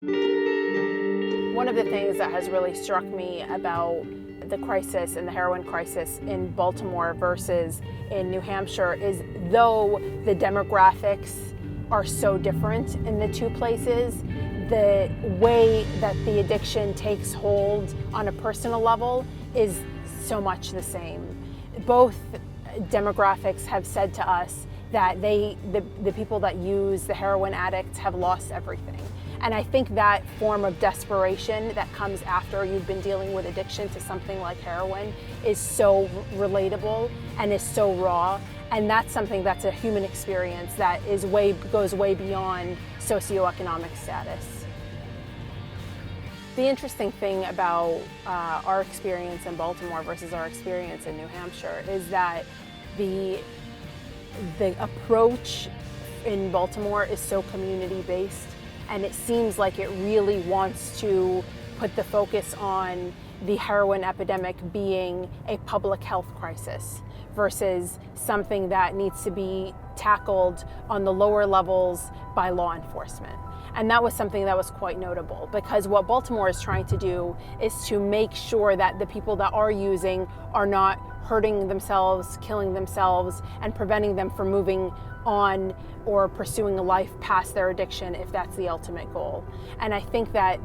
One of the things that has really struck me about the crisis and the heroin crisis in Baltimore versus in New Hampshire is, though the demographics are so different in the two places, the way that the addiction takes hold on a personal level is so much the same. Both demographics have said to us that the people that use the heroin addicts have lost everything. And I think that form of desperation that comes after you've been dealing with addiction to something like heroin is so relatable and is so raw. And that's something that's a human experience that goes way beyond socioeconomic status. The interesting thing about our experience in Baltimore versus our experience in New Hampshire is that the approach in Baltimore is so community-based, and it seems like it really wants to put the focus on the heroin epidemic being a public health crisis versus something that needs to be tackled on the lower levels by law enforcement. And that was something that was quite notable, because what Baltimore is trying to do is to make sure that the people that are using are not hurting themselves, killing themselves, and preventing them from moving on or pursuing a life past their addiction if that's the ultimate goal. And I think that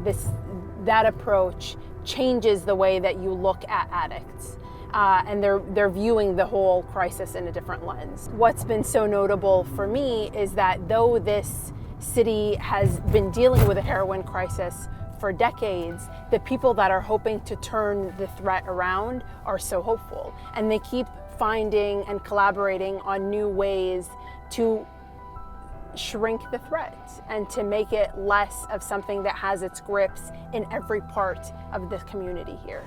that approach changes the way that you look at addicts. And they're viewing the whole crisis in a different lens. What's been so notable for me is that though this city has been dealing with a heroin crisis for decades, the people that are hoping to turn the threat around are so hopeful. And they keep finding and collaborating on new ways to shrink the threat and to make it less of something that has its grips in every part of the community here.